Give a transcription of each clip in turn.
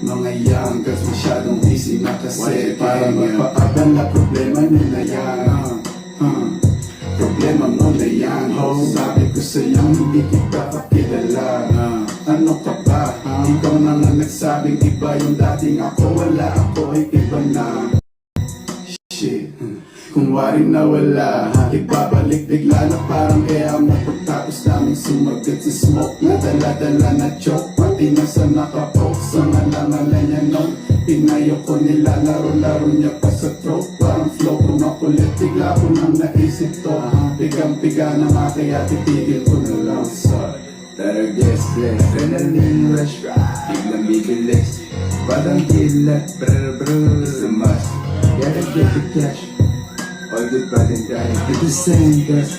Mga young girls masyadong busy na kasi para magpaabala problema nila yan. Problema mo na yan, ho. Sabi ko sa'yo, hindi kita kakilala. Ano ka ba? Ikaw na nga nagsabing iba yung dating ako. Wala ako ay iba na. Shit, kung waring nawala, ibabalik bigla na parang kaya mo. Pagtapos namin sumagat sa smoke na dala-dala na choke, pati na sa nakapoke sa malangala niya nung pinayo ko nila, laro-laro niya pa sa throat. Parang flow ko makulit, bigla ko nang naisip to. Pigang-piga na nga kaya titigil ko na lang sa better guess less, adrenaline rush, biglang bibilis, parang kilat, brr, it's a must, gotta get the cash. All good bad and dying to the same guys.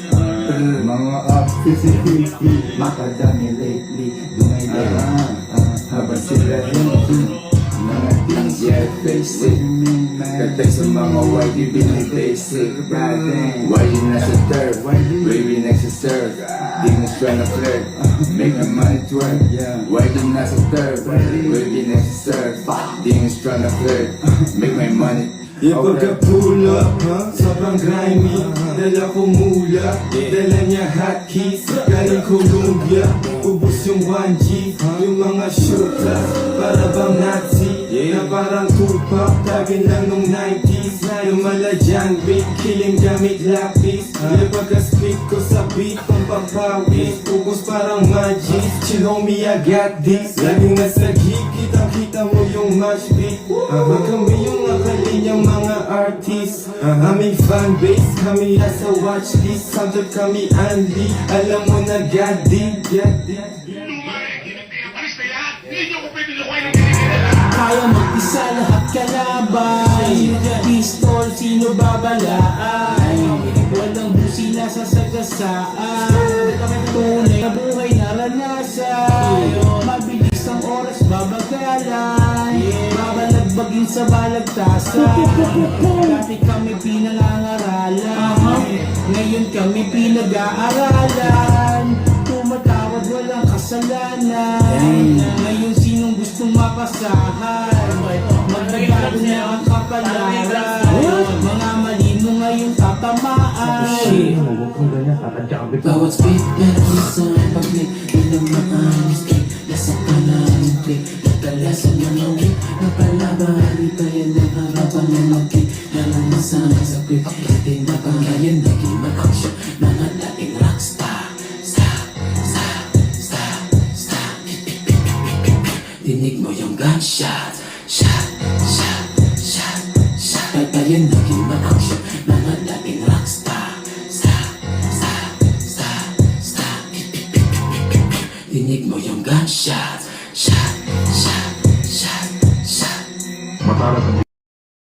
Mga up physically, makadami lately, dumaydaan habang sila healthy. Mga things yeah, face it. Katay sa mga YG basic. Why you nasa third? Baby next to serve. Demons tryna flirt, make your money twerk. Why you nasa third? Baby next to serve. Demons tryna flirt, make my money. Yung pagka-pull up, sobrang grimy. Dala ko mula, dala niya hotkeys. Galing Columbia, ubos yung 1G. Yung mga shooters, para bang Nazi. Na parang Tupac, tagin lang nung 90s. Lumaladyang beat, killing gamit lapis. Yung pagka-speak ko sa beat, pampapawis. Ubos parang magis, chill homie, I got this. Laging nasa gig, kitang-kita mo yung match beat. Kami yung nakalinyang mga artist. Aming fanbase, kami nasa watchlist. Samtap kami Andy, alam mo na God did. Kaya mag-isa lahat kalaban. Pistol, sino babalaan? Walang busina sa sagasaan. Tunay na buhay naranasan. Mabilis ang oras, babagalan. Babalagbagin sa balagtasan. Dati kami pinangangaralan, ngayon kami pinag-aaralan. Tumatawad, walang kasalanan. Ngayon sinong gustong mapasahan? Magbabago na ang kapalaran. Mga mali mo ngayon tatamaan. Bawat speed na isang pag-click, ilang maanis click, nasa kanaling click, nagkalasan ng awik, napalaban, itayan ng harapan ng mag-click, nalamasan sa click, itin na pangayan, naging mag-action, mga dating rockstar. Dinig mo yung gunshot, shot. Patayan naging mag-action, mga dating rockstar. Dinig mo yung gunshot, shot. Matalas ang